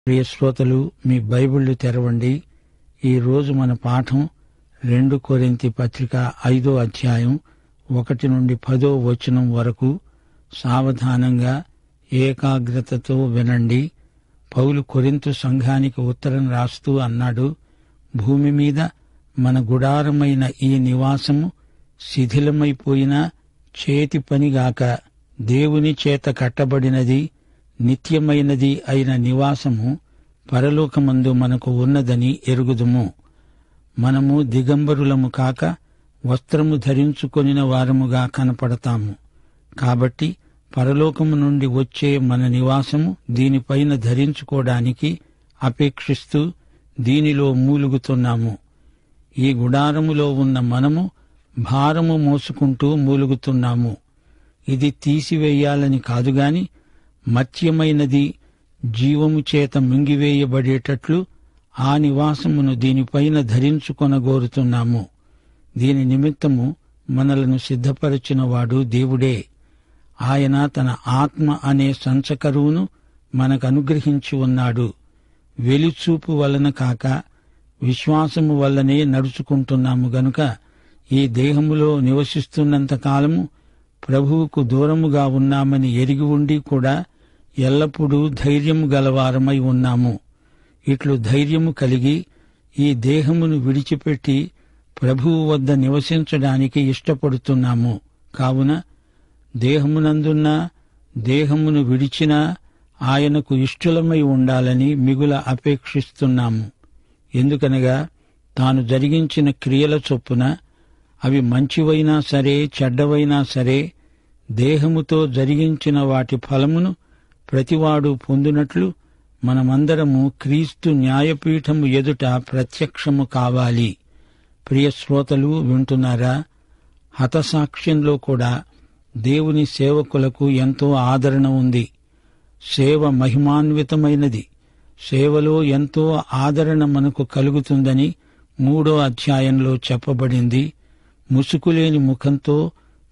ప్రియ శ్రోతలు, మీ బైబిళ్లు తెరవండి. ఈ రోజు మన పాఠం 2 కొరింథీ పత్రిక 5వ అధ్యాయం 1 నుండి 10వ వచనం వరకు. సావధానంగా ఏకాగ్రతతో వినండి. పౌలు కొరింథు సంఘానికి ఉత్తరం రాస్తూ అన్నాడు, భూమి మీద మన గుడారమైన ఈ నివాసము శిథిలమైపోయిన చేతి పనిగాక దేవుని చేత కట్టబడినది నిత్యమైనది అయిన నివాసము పరలోకమందు మనకు ఉన్నదని ఎరుగుదుము. మనము దిగంబరులము కాక వస్త్రము ధరించుకొనిన వారముగా కనపడతాము. కాబట్టి పరలోకము నుండి వచ్చే మన నివాసము దీనిపైన ధరించుకోవడానికి అపేక్షిస్తూ దీనిలో మూలుగుతున్నాము. ఈ గుడారములో ఉన్న మనము భారము మోసుకుంటూ మూలుగుతున్నాము. ఇది తీసివేయాలని కాదుగాని మత్యమైనది జీవము చేత మింగివేయబడేటట్లు ఆ నివాసమును దీనిపైన ధరించుకొనగోరుతున్నాము. దీని నిమిత్తము మనలను సిద్ధపరచినవాడు దేవుడే. ఆయన తన ఆత్మ అనే సంచకరువును మనకనుగ్రహించి ఉన్నాడు. వెలిచూపు వలన కాక విశ్వాసము వల్లనే నడుచుకుంటున్నాము గనుక ఈ దేహములో నివసిస్తున్నంత కాలము ప్రభువుకు దూరముగా ఉన్నామని ఎరిగి ఉండి కూడా ఎల్లప్పుడూ ధైర్యము గలవారమై ఉన్నాము. ఇట్లు ధైర్యము కలిగి ఈ దేహమును విడిచిపెట్టి ప్రభువు వద్ద నివసించడానికి ఇష్టపడుతున్నాము. కావున దేహమునందున్నా దేహమును విడిచినా ఆయనకు ఇష్టలమై ఉండాలని మిగుల అపేక్షిస్తున్నాము. ఎందుకనగా తాను జరిగించిన క్రియల చొప్పున అవి మంచివైనా సరే చెడ్డవైనా సరే దేహముతో జరిగించిన వాటి ఫలమును ప్రతివాడు పొందునట్లు మనమందరము క్రీస్తు న్యాయపీఠము ఎదుట ప్రత్యక్షము కావాలి. ప్రియ శ్రోతలు, వింటున్నారా? హతసాక్ష్యంలో కూడా దేవుని సేవకులకు ఎంతో ఆదరణ ఉంది. సేవ మహిమాన్వితమైనది. సేవలో ఎంతో ఆదరణ మనకు కలుగుతుందని 3వ అధ్యాయంలో చెప్పబడింది. ముసుకులేని ముఖంతో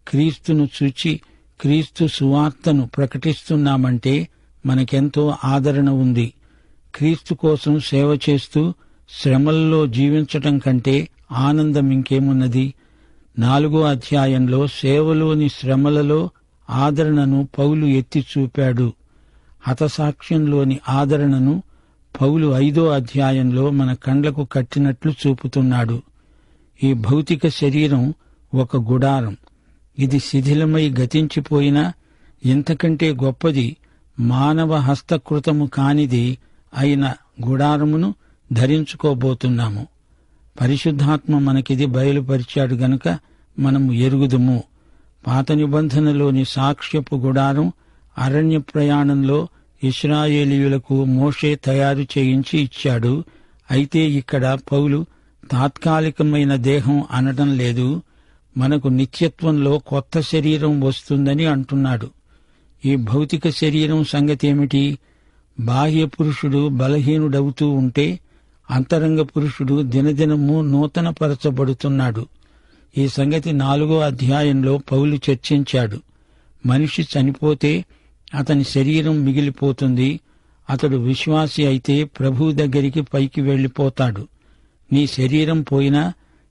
క్రీస్తును చూచి క్రీస్తు సువార్తను ప్రకటిస్తున్నామంటే మనకెంతో ఆదరణ ఉంది. క్రీస్తు కోసం సేవ చేస్తూ శ్రమల్లో జీవించటం కంటే ఆనందం ఇంకేమున్నది? 4వ అధ్యాయంలో సేవలోని శ్రమలలో ఆదరణను పౌలు ఎత్తి చూపాడు. హతసాక్ష్యంలోని ఆదరణను పౌలు 5వ అధ్యాయంలో మన కండ్లకు కట్టినట్లు చూపుతున్నాడు. ఈ భౌతిక శరీరం ఒక గుడారం. ఇది శిథిలమై గతించిపోయినా ఇంతకంటే గొప్పది మానవ హస్తకృతము కానిది అయిన గుడారమును ధరించుకోబోతున్నాము. పరిశుద్ధాత్మ మనకిది బయలుపరిచాడు గనుక మనము ఎరుగుదుము. పాత నిబంధనలోని సాక్ష్యపు గుడారం అరణ్య ప్రయాణంలో ఇశ్రాయేలీయులకు మోషే తయారు చేయించి ఇచ్చాడు. అయితే ఇక్కడ పౌలు తాత్కాలికమైన దేహం అనటం లేదు, మనకు నిత్యత్వంలో కొత్త శరీరం వస్తుందని అంటున్నాడు. ఈ భౌతిక శరీరం సంగతేమిటి? బాహ్య పురుషుడు బలహీనుడవుతూ ఉంటే అంతరంగ పురుషుడు దినదినము నూతనపరచబడుతున్నాడు. ఈ సంగతి 4వ అధ్యాయంలో పౌలు చర్చించాడు. మనిషి చనిపోతే అతని శరీరం మిగిలిపోతుంది. అతడు విశ్వాసి అయితే ప్రభువు దగ్గరికి పైకి వెళ్లిపోతాడు. నీ శరీరం పోయినా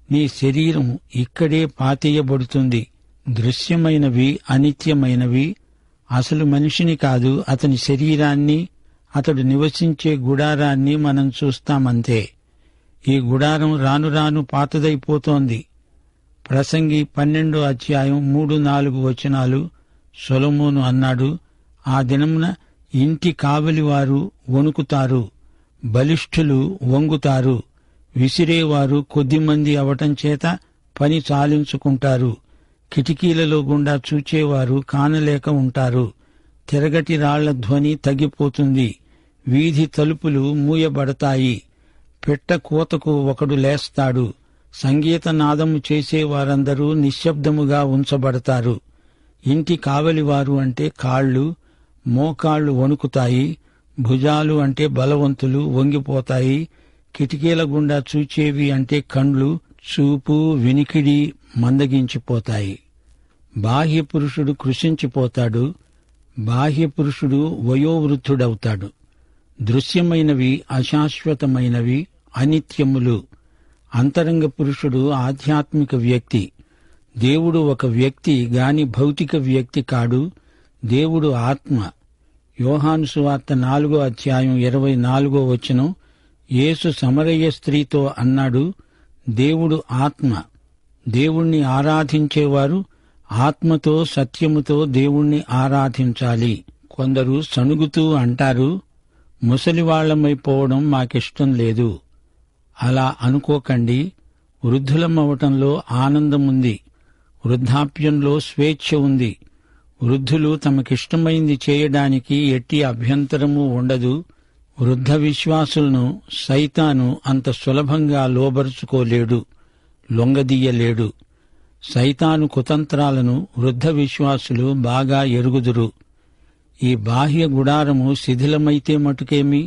నీ శరీరం ఇక్కడే పాతేయబడుతుంది. దృశ్యమైనవి అనిత్యమైనవి. అసలు మనిషిని కాదు, అతని శరీరాన్ని, అతడు నివసించే గుడారాన్ని మనం చూస్తామంతే. ఈ గుడారం రాను రాను పాతదైపోతోంది. ప్రసంగి 12వ అధ్యాయం 3-4 వచనాలు సొలొమోను అన్నాడు, ఆ దినమున ఇంటి కావలివారు వణుకుతారు, బలిష్ఠులు వంగుతారు, విసిరేవారు కొద్దిమంది అవటం చేత పని చాలించుకుంటారు, కిటికీలలో గుండా చూచేవారు కానలేక ఉంటారు, తిరగటి రాళ్ల ధ్వని తగ్గిపోతుంది, వీధి తలుపులు మూయబడతాయి, పిట్ట కూతకు ఒకడు లేస్తాడు, సంగీతనాదము చేసేవారందరూ నిశ్శబ్దముగా ఉంచబడతారు. ఇంటి కావలివారు అంటే కాళ్ళు, మోకాళ్లు వణుకుతాయి, భుజాలు అంటే బలవంతులు వంగిపోతాయి, కిటికీల గుండా చూచేవి అంటే కండ్లు, చూపు, వినికిడి మందగించిపోతాయి. బాహ్య పురుషుడు కృశించిపోతాడు. బాహ్య పురుషుడు వయోవృద్ధుడవుతాడు. దృశ్యమైనవి అశాశ్వతమైనవి, అనిత్యములు. అంతరంగ పురుషుడు ఆధ్యాత్మిక వ్యక్తి. దేవుడు ఒక వ్యక్తి గాని భౌతిక వ్యక్తి కాడు. దేవుడు ఆత్మ. యోహాను సువార్త 4:24 యేసు సమరయ స్త్రీతో అన్నాడు, దేవుడు ఆత్మ. దేవుణ్ణి ఆరాధించేవారు ఆత్మతో సత్యముతో దేవుణ్ణి ఆరాధించాలి. కొందరు సణుగుతూ అంటారు, ముసలివాళ్లమైపోవడం మాకిష్టం లేదు. అలా అనుకోకండి. వృద్ధులమవటంలో ఆనందముంది. వృద్ధాప్యంలో స్వేచ్ఛ ఉంది. వృద్ధులు తమకిష్టమైంది చేయడానికి ఎట్టి అభ్యంతరమూ ఉండదు. వృద్ధ విశ్వాసులను సైతాను అంత సులభంగా లోబరుచుకోలేడు, లొంగదీయలేడు. సైతాను కుతంత్రాలను వృద్ధ విశ్వాసులు బాగా ఎరుగుదురు. ఈ బాహ్య గుడారము శిథిలమైతే మటుకేమి,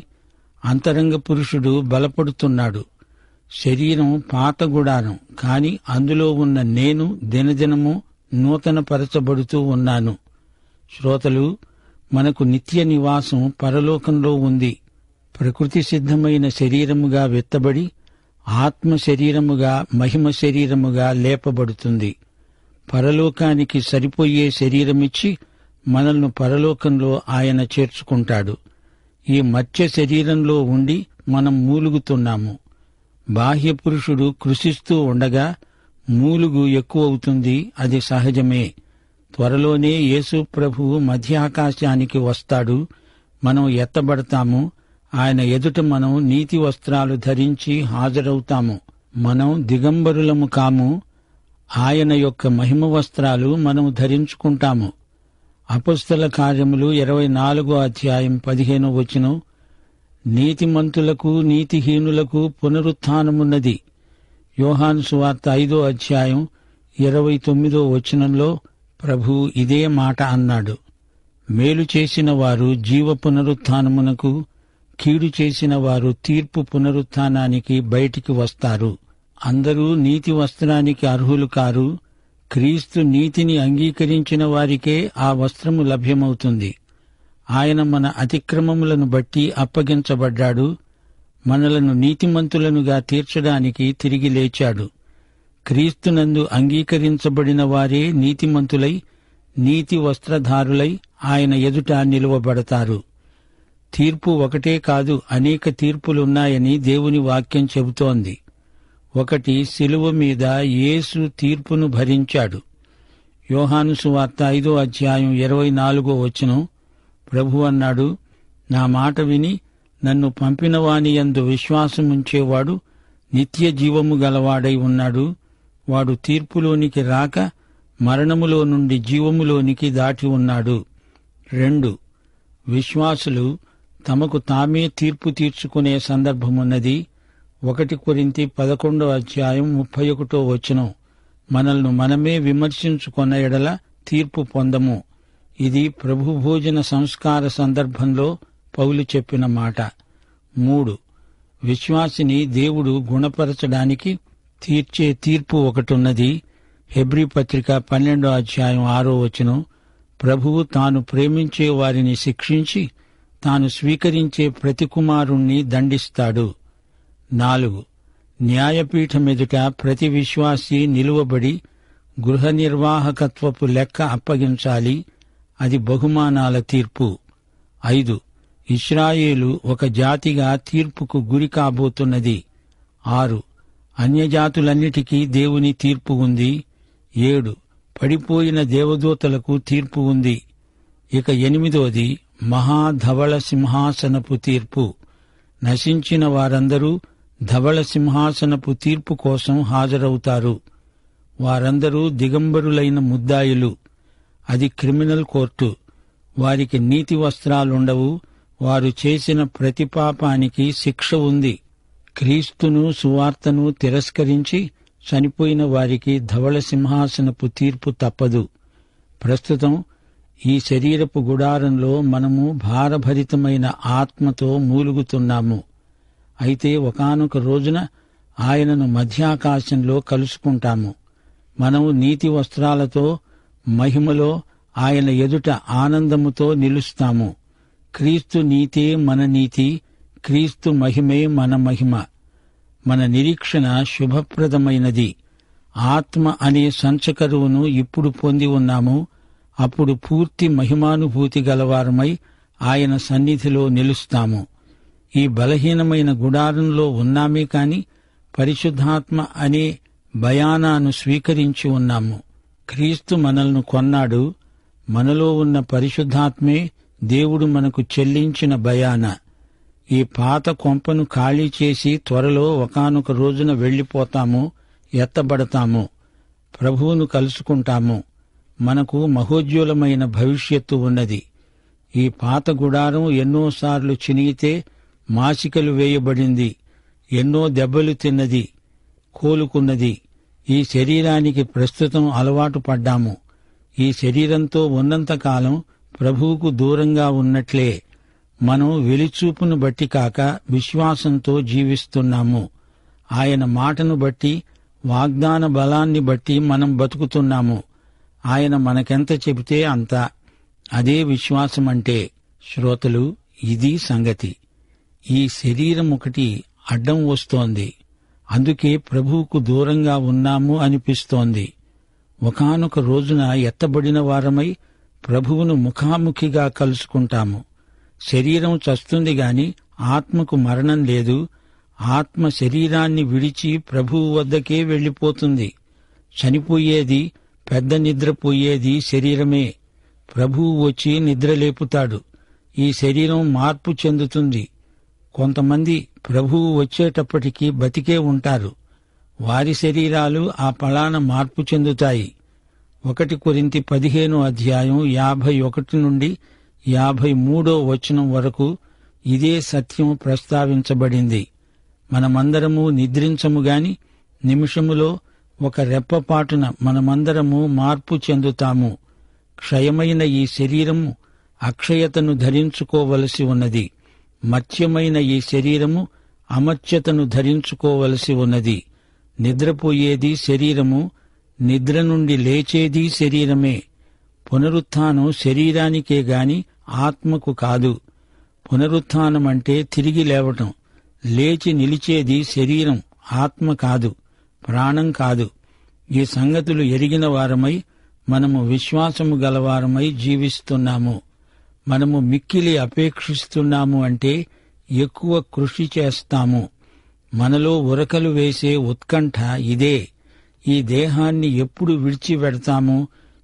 అంతరంగ పురుషుడు బలపడుతున్నాడు. శరీరం పాత గుడారం, కాని అందులో ఉన్న నేను దినదినము నూతనపరచబడుతూ ఉన్నాను. శ్రోతలు, మనకు నిత్య నివాసం పరలోకంలో ఉంది. ప్రకృతి సిద్ధమైన శరీరముగా విత్తబడి ఆత్మ శరీరముగా మహిమ శరీరముగా లేపబడుతుంది. పరలోకానికి సరిపోయే శరీరమిచ్చి మనల్ని పరలోకంలో ఆయన చేర్చుకుంటాడు. ఈ మత్స్య శరీరంలో ఉండి మనం మూలుగుతున్నాము. బాహ్య పురుషుడు కృషిస్తూ ఉండగా మూలుగు ఎక్కువవుతుంది. అది సహజమే. త్వరలోనే యేసు ప్రభువు మధ్యాకాశానికి వస్తాడు. మనం ఎత్తబడతాము. ఆయన ఎదుట మనం నీతి వస్త్రాలు ధరించి హాజరవుతాము. మనం దిగంబరులము కాము. ఆయన యొక్క మహిమ వస్త్రాలు మనం ధరించుకుంటాము. అపొస్తల కార్యములు 24:15 నీతిమంతులకు నీతిహీనులకు పునరుత్థానమున్నది. యోహాను సువార్త 5:29 ప్రభువు ఇదే మాట అన్నాడు. మేలు చేసిన వారు జీవ పునరుత్థానమునకు, కీడు చేసిన వారు తీర్పు పునరుత్థానానికి బయటికి వస్తారు. అందరూ నీతి వస్త్రానికి అర్హులు కారు. క్రీస్తు నీతిని అంగీకరించిన వారికే ఆ వస్త్రము లభ్యమవుతుంది. ఆయన మన అతిక్రమములను బట్టి అప్పగించబడ్డాడు. మనలను నీతిమంతులనుగా తీర్చడానికి తిరిగి లేచాడు. క్రీస్తునందు అంగీకరించబడిన వారే నీతిమంతులై నీతి వస్త్రధారులై ఆయన ఎదుట నిలువబడతారు. తీర్పు ఒకటే కాదు, అనేక తీర్పులున్నాయని దేవుని వాక్యం చెబుతోంది. ఒకటి, శిలువ మీద యేసు తీర్పును భరించాడు. యోహాను సువార్త 5:24 ప్రభువు అన్నాడు, నా మాట విని నన్ను పంపినవాని యందు విశ్వాసముంచేవాడు నిత్య జీవము గలవాడై ఉన్నాడు. వాడు తీర్పులోనికి రాక మరణములో నుండి జీవములోనికి దాటి ఉన్నాడు. 2, విశ్వాసులు తమకు తామే తీర్పు తీర్చుకునే సందర్భమున్నది. 1 కొరింథీ 11:31 మనల్ని మనమే విమర్శించుకొన్న ఎడల తీర్పు పొందము. ఇది ప్రభు భోజన సంస్కార సందర్భంలో పౌలు చెప్పిన మాట. 3, విశ్వాసిని దేవుడు గుణపరచడానికి తీర్చే తీర్పు ఒకటున్నది. హెబ్రీ పత్రిక 12:6 ప్రభువు తాను ప్రేమించే వారిని శిక్షించి తాను స్వీకరించే ప్రతి కుమారుణ్ణి దండిస్తాడు. 4, న్యాయపీఠమెదుట ప్రతి విశ్వాసి నిలువబడి గృహ నిర్వాహకత్వపు లెక్క అప్పగించాలి. అది బహుమానాల తీర్పు. 5, ఇశ్రాయేలు ఒక జాతిగా తీర్పుకు గురి కాబోతున్నది. 6, అన్యజాతులన్నిటికీ దేవుని తీర్పు ఉంది. 7, పడిపోయిన దేవదూతలకు తీర్పు ఉంది. ఇక 8, మహాధవళ సింహాసనపు తీర్పు. నశించిన వారందరూ ధవళ సింహాసనపు తీర్పు కోసం హాజరవుతారు. వారందరూ దిగంబరులైన ముద్దాయిలు. అది క్రిమినల్ కోర్టు. వారికి నీతి వస్త్రాలుండవు. వారు చేసిన ప్రతి పాపానికి శిక్ష ఉంది. క్రీస్తును సువార్తను తిరస్కరించి చనిపోయిన వారికి ధవళ సింహాసనపు తీర్పు తప్పదు. ప్రస్తుతం ఈ శరీరపు గుడారంలో మనము భారభరితమైన ఆత్మతో మూలుగుతున్నాము. అయితే ఒకానొక రోజున ఆయనను మధ్యాకాశంలో కలుసుకుంటాము. మనము నీతి వస్త్రాలతో మహిమలో ఆయన ఎదుట ఆనందముతో నిలుస్తాము. క్రీస్తు నీతే మన నీతి, క్రీస్తు మహిమే మన మహిమ. మన నిరీక్షణ శుభప్రదమైనది. ఆత్మ అనే సంచకరువును ఇప్పుడు పొంది ఉన్నాము. అప్పుడు పూర్తి మహిమానుభూతి గలవారమై ఆయన సన్నిధిలో నిలుస్తాము. ఈ బలహీనమైన గుడారంలో ఉన్నామే కాని పరిశుద్ధాత్మ అనే బయానాను స్వీకరించి ఉన్నాము. క్రీస్తు మనల్ని కొన్నాడు. మనలో ఉన్న పరిశుద్ధాత్మే దేవుడు మనకు చెల్లించిన బయాన. ఈ పాత కొంపను ఖాళీ చేసి త్వరలో ఒకానొక రోజున వెళ్లిపోతాము, ఎత్తబడతాము, ప్రభువును కలుసుకుంటాము. మనకు మహోజ్వలమైన భవిష్యత్తు ఉన్నది. ఈ పాత గుడారం ఎన్నోసార్లు చినిగితే మాసికలు వేయబడింది, ఎన్నో దెబ్బలు తిన్నది, కోలుకున్నది. ఈ శరీరానికి ప్రస్తుతం అలవాటు పడ్డాము. ఈ శరీరంతో ఉన్నంతకాలం ప్రభువుకు దూరంగా ఉన్నట్లే. మనం వెలిచూపును బట్టి కాక విశ్వాసంతో జీవిస్తున్నాము. ఆయన మాటను బట్టి, వాగ్దాన బలాన్ని బట్టి మనం బతుకుతున్నాము. ఆయన మనకెంత చెబితే అంత. అదే విశ్వాసమంటే. శ్రోతలు, ఇది సంగతి. ఈ శరీరం ఒకటి అడ్డం వస్తోంది. అందుకే ప్రభువుకు దూరంగా ఉన్నాము అనిపిస్తోంది. ఒకానొక రోజున ఎత్తబడిన వారమై ప్రభువును ముఖాముఖిగా కలుసుకుంటాము. శరీరం చస్తుంది గాని ఆత్మకు మరణం లేదు. ఆత్మ శరీరాన్ని విడిచి ప్రభువు వద్దకే వెళ్లిపోతుంది. చనిపోయేది, పెద్ద నిద్రపోయేది శరీరమే. ప్రభువు వచ్చి నిద్రలేపుతాడు. ఈ శరీరం మార్పు చెందుతుంది. కొంతమంది ప్రభువు వచ్చేటప్పటికి బతికే ఉంటారు. వారి శరీరాలు ఆ పళాన మార్పు చెందుతాయి. 1 కొరింథీ 15:51 నుండి 53 వరకు ఇదే సత్యం ప్రస్తావించబడింది. మనమందరము నిద్రించము గాని నిమిషములో, ఒక రెప్పపాటున మనమందరము మార్పు చెందుతాము. క్షయమైన ఈ శరీరము అక్షయతను ధరించుకోవలసి ఉన్నది. మర్త్యమైన ఈ శరీరము అమర్త్యతను ధరించుకోవలసి ఉన్నది. నిద్రపోయేది శరీరము, నిద్ర నుండి లేచేది శరీరమే. పునరుత్థానం శరీరానికే గాని ఆత్మకు కాదు. పునరుత్థానమంటే తిరిగి లేవటం. లేచి నిలిచేది శరీరం, ఆత్మ కాదు, ప్రాణం కాదు. ఈ సంగతులు ఎరిగిన వారమై మనము విశ్వాసము గలవారమై జీవిస్తున్నాము. మనము మిక్కిలి అపేక్షిస్తున్నాము అంటే ఎక్కువ కృషి చేస్తాము. మనలో ఉరకలు వేసే ఉత్కంఠ ఇదే. ఈ దేహాన్ని ఎప్పుడు విడిచిపెడతాము,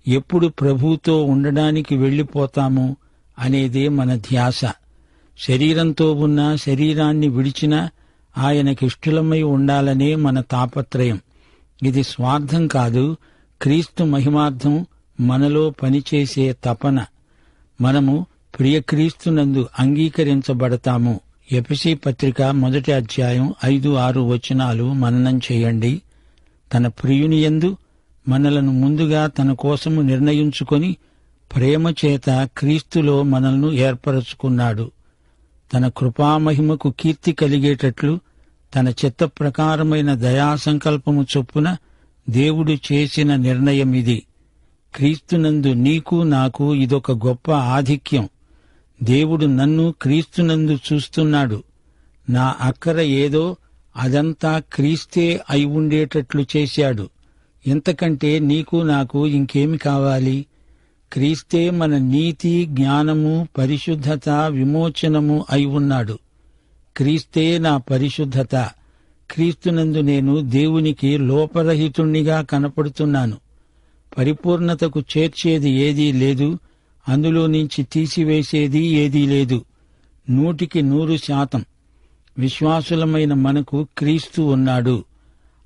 ఎప్పుడు ప్రభువుతో ఉండడానికి వెళ్లిపోతాము అనేదే మన ధ్యాస. శరీరంతో ఉన్న, శరీరాన్ని విడిచినా ఆయనకిష్టలమై ఉండాలనే మన తాపత్రయం. ఇది స్వార్థం కాదు, క్రీస్తు మహిమార్థం మనలో పనిచేసే తపన. మనము ప్రియక్రీస్తునందు అంగీకరించబడతాము. ఎఫెసీ పత్రిక 1:5-6 మననం చేయండి. తన ప్రియునియందు మనలను ముందుగా తన కోసము నిర్ణయించుకొని ప్రేమ చేత క్రీస్తులో మనల్ని ఏర్పరచుకున్నాడు. తన కృపామహిమకు కీర్తి కలిగేటట్లు తన చిత్త ప్రకారమైన దయాసంకల్పము చొప్పున దేవుడు చేసిన నిర్ణయమిది. క్రీస్తునందు నీకు నాకు ఇదొక గొప్ప ఆధిక్యం. దేవుడు నన్ను క్రీస్తునందు చూస్తున్నాడు. నా అక్కర ఏదో అదంతా క్రీస్తే అయి ఉండేటట్లు చేశాడు. ఇంతకంటే నీకు నాకు ఇంకేమి కావాలి? క్రీస్తే మన నీతి, జ్ఞానము, పరిశుద్ధత, విమోచనము అయి ఉన్నాడు. క్రీస్తే నా పరిశుద్ధత. క్రీస్తునందు నేను దేవునికి లోపరహితుణ్ణిగా కనపడుతున్నాను. పరిపూర్ణతకు చేర్చేది ఏదీ లేదు, అందులో నుంచి తీసివేసేది ఏదీ లేదు. 100% విశ్వాసులమైన మనకు క్రీస్తు ఉన్నాడు.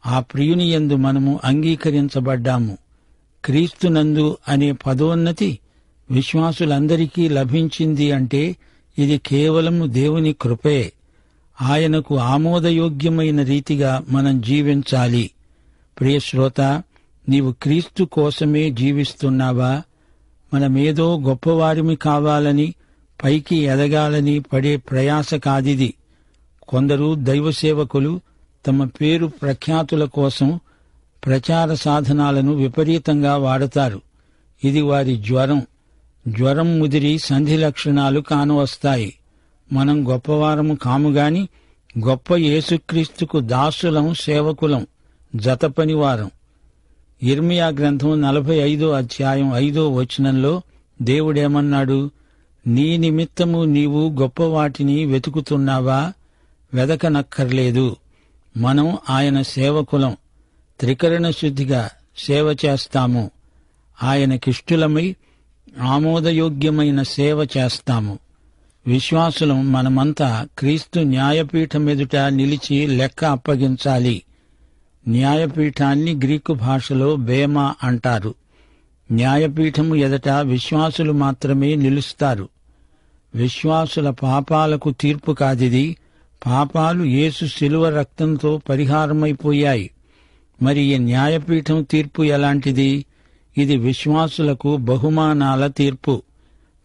ఆ ప్రియునియందు మనము అంగీకరించబడ్డాము. క్రీస్తునందు అనే పదోన్నతి విశ్వాసులందరికీ లభించింది అంటే ఇది కేవలము దేవుని కృపే. ఆయనకు ఆమోదయోగ్యమైన రీతిగా మనం జీవించాలి. ప్రియశ్రోత, నీవు క్రీస్తు కోసమే జీవిస్తున్నావా? మనమేదో గొప్పవారిమి కావాలని, పైకి ఎదగాలని పడే ప్రయాస కాదిది. కొందరు దైవసేవకులు తమ పేరు ప్రఖ్యాతుల కోసం ప్రచార సాధనాలను విపరీతంగా వాడతారు. ఇది వారి జ్వరం. జ్వరం ముదిరి సంధి లక్షణాలు కానవస్తాయి. మనం గొప్పవారము కాముగాని గొప్ప యేసుక్రీస్తుకు దాసులం, సేవకులం, జతపనివారం. యిర్మీయా గ్రంథం 45 అధ్యాయం 5 వచనంలో దేవుడేమన్నాడు? నీ నిమిత్తము నీవు గొప్పవాటిని వెతుకుతున్నావా? వెదకనక్కర్లేదు. మనం ఆయన సేవకులం. త్రికరణ శుద్ధిగా సేవ చేస్తాము. ఆయనకిష్టులమై ఆమోదయోగ్యమైన సేవ చేస్తాము. విశ్వాసులం మనమంతా క్రీస్తు న్యాయపీఠమెదుట నిలిచి లెక్క అప్పగించాలి. న్యాయపీఠాన్ని గ్రీకు భాషలో బేమా అంటారు. న్యాయపీఠము ఎదట విశ్వాసులు మాత్రమే నిలుస్తారు. విశ్వాసుల పాపాలకు తీర్పు కాదిది. పాపాలు యేసు శిలువ రక్తంతో పరిహారమైపోయాయి. మరి ఈ న్యాయపీఠం తీర్పు ఎలాంటిది? ఇది విశ్వాసులకు బహుమానాల తీర్పు.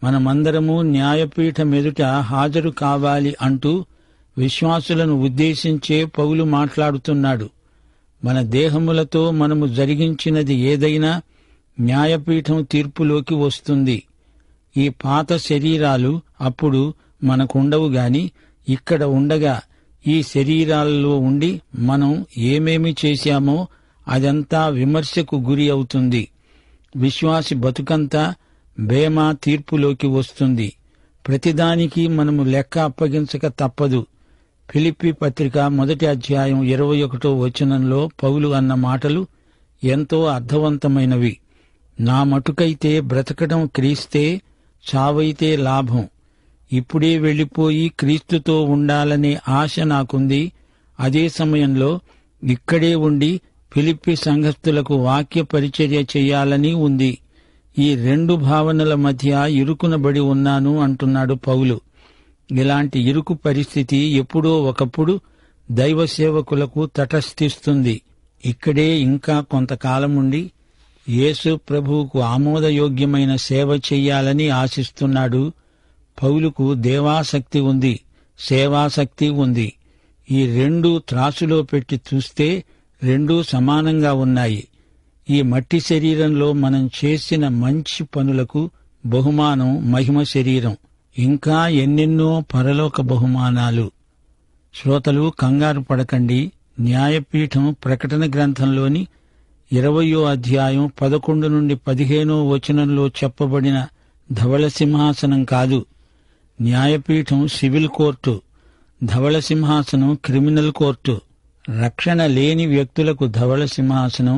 మనమందరము న్యాయపీఠమెదుట హాజరు కావాలి అంటూ విశ్వాసులను ఉద్దేశించే పౌలు మాట్లాడుతున్నాడు. మన దేహములతో మనము జరిగించినది ఏదైనా న్యాయపీఠం తీర్పులోకి వస్తుంది. ఈ పాత శరీరాలు అప్పుడు మనకుండవు గాని ఇక్కడ ఉండగా ఈ శరీరాలలో ఉండి మనం ఏమేమి చేశామో అదంతా విమర్శకు గురి అవుతుంది. విశ్వాసి బతుకంతా బేమా తీర్పులోకి వస్తుంది. ప్రతిదానికి మనము లెక్క అప్పగించక తప్పదు. ఫిలిప్పీ పత్రిక 1 అధ్యాయం 21 వచనంలో పౌలు అన్న మాటలు ఎంతో అర్థవంతమైనవి. నా మటుకైతే బ్రతకడం క్రీస్తే, చావైతే లాభం. ఇప్పుడే వెళ్లిపోయి క్రీస్తుతో ఉండాలనే ఆశ నాకుంది. అదే సమయంలో ఇక్కడే ఉండి ఫిలిప్పీ సంఘస్థులకు వాక్య పరిచర్య చెయ్యాలని ఉంది. ఈ రెండు భావనల మధ్య ఇరుకునబడి ఉన్నాను అంటున్నాడు పౌలు. ఇలాంటి ఇరుకు పరిస్థితి ఎప్పుడో ఒకప్పుడు దైవ సేవకులకు తటస్థిస్తుంది. ఇక్కడే ఇంకా కొంతకాలముండి యేసు ప్రభువుకు ఆమోదయోగ్యమైన సేవ చెయ్యాలని ఆశిస్తున్నాడు. పౌలుకు దేవాసక్తి ఉంది, సేవాసక్తి ఉంది. ఈ రెండు త్రాసులో పెట్టి చూస్తే రెండూ సమానంగా ఉన్నాయి. ఈ మట్టి శరీరంలో మనం చేసిన మంచి పనులకు బహుమానం మహిమ శరీరం. ఇంకా ఎన్నెన్నో పరలోక బహుమానాలు. శ్రోతలు కంగారు పడకండి. న్యాయపీఠం ప్రకటన గ్రంథంలోని 20వ అధ్యాయం 11 నుండి 15వ వచనంలో చెప్పబడిన ధవళ సింహాసనం కాదు. న్యాయపీఠం సివిల్ కోర్టు, ధవళ సింహాసనం క్రిమినల్ కోర్టు. రక్షణ లేని వ్యక్తులకు ధవళ సింహాసనం,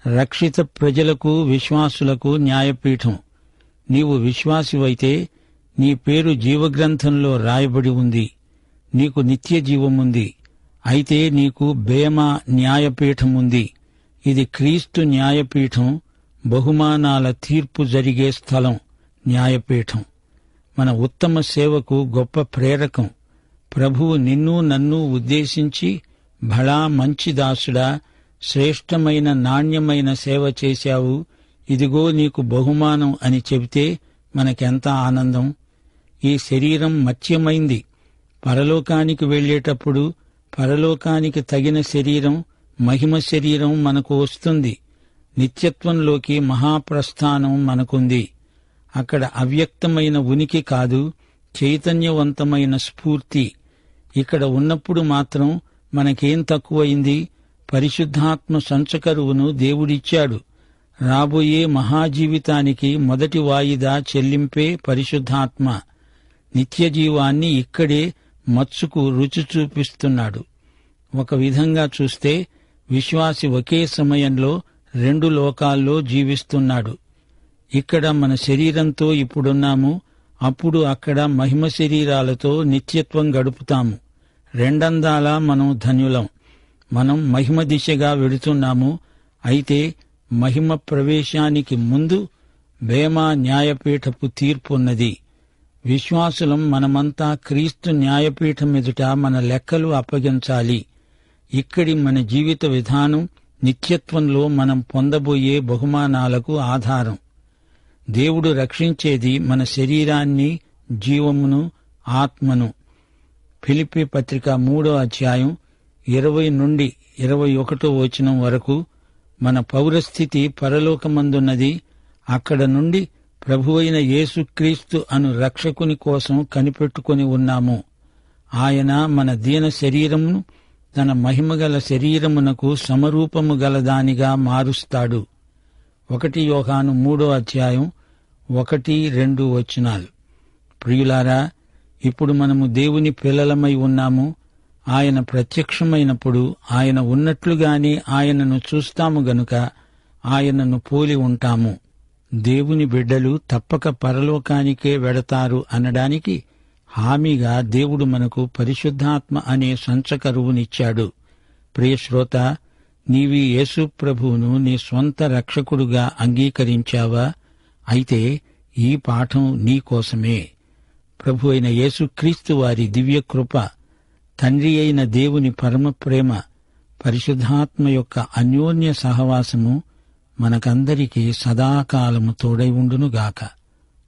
రక్షిత ప్రజలకు, విశ్వాసులకు న్యాయపీఠం. నీవు విశ్వాసివైతే నీ పేరు జీవగ్రంథంలో రాయబడి ఉంది. నీకు నిత్య జీవముంది. అయితే నీకు బేమా న్యాయపీఠముంది. ఇది క్రీస్తు న్యాయపీఠం. బహుమానాల తీర్పు జరిగే స్థలం న్యాయపీఠం. మన ఉత్తమ సేవకు గొప్ప ప్రేరకం. ప్రభువు నిన్ను నన్ను ఉద్దేశించి, భళా మంచి దాసుడా, శ్రేష్టమైన నాణ్యమైన సేవ చేశావు, ఇదిగో నీకు బహుమానం అని చెబితే మనకెంత ఆనందం. ఈ శరీరం మత్యమైంది. పరలోకానికి వెళ్లేటప్పుడు పరలోకానికి తగిన శరీరం, మహిమ శరీరం మనకు వస్తుంది. నిత్యత్వంలోకి మహాప్రస్థానం మనకుంది. అక్కడ అవ్యక్తమైన ఉనికి కాదు, చైతన్యవంతమైన స్ఫూర్తి. ఇక్కడ ఉన్నప్పుడు మాత్రం మనకేం తక్కువైంది? పరిశుద్ధాత్మ సంచకరువును దేవుడిచ్చాడు. రాబోయే మహాజీవితానికి మొదటి వాయిదా చెల్లింపే పరిశుద్ధాత్మ. నిత్యజీవాన్ని ఇక్కడే మచ్చుకు రుచి చూపిస్తున్నాడు. ఒక విధంగా చూస్తే విశ్వాసి ఒకే సమయంలో రెండు లోకాల్లో జీవిస్తున్నాడు. ఇక్కడ మన శరీరంతో ఇప్పుడున్నాము, అప్పుడు అక్కడ మహిమ శరీరాలతో నిత్యత్వం గడుపుతాము. రెండందాలా మనం ధన్యులం. మనం మహిమ దిశగా వెడుతున్నాము. అయితే మహిమ ప్రవేశానికి ముందు బేమా న్యాయపీఠపు తీర్పున్నది. విశ్వాసులం మనమంతా క్రీస్తు న్యాయపీఠం ఎదుట మన లెక్కలు అప్పగించాలి. ఇక్కడి మన జీవిత విధానం నిత్యత్వంలో మనం పొందబోయే బహుమానాలకు ఆధారం. దేవుడు రక్షించేది మన శరీరాన్ని, జీవమును, ఆత్మను. ఫిలిప్పీ పత్రిక 3వ అధ్యాయం 20 నుండి 21 వచనం వరకు మన పౌరస్థితి పరలోకమందున్నది. అక్కడ నుండి ప్రభువైన యేసుక్రీస్తు అను రక్షకుని కోసం కనిపెట్టుకుని ఉన్నాము. ఆయన మన దీన శరీరమును తన మహిమగల శరీరమునకు సమరూపము గలదానిగా మారుస్తాడు. 1 యోహాను 3:1-2 ప్రియులారా, ఇప్పుడు మనము దేవుని పిల్లలమై ఉన్నాము. ఆయన ప్రత్యక్షమైనప్పుడు ఆయన ఉన్నట్లుగానే ఆయనను చూస్తాము గనుక ఆయనను పోలి ఉంటాము. దేవుని బిడ్డలు తప్పక పరలోకానికే వెడతారు అనడానికి హామీగా దేవుడు మనకు పరిశుద్ధాత్మ అనే సంచకరువునిచ్చాడు. ప్రియశ్రోత, నీవీ యేసు ప్రభువును నీ స్వంత రక్షకుడుగా అంగీకరించావా? అయితే ఈ పాఠం నీకోసమే. ప్రభు అయిన యేసుక్రీస్తు వారి దివ్యకృప, తండ్రి అయిన దేవుని పరమప్రేమ, పరిశుద్ధాత్మ యొక్క అన్యోన్య సహవాసము మనకందరికీ సదాకాలము తోడై ఉండునుగాక.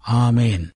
ఆమేన్.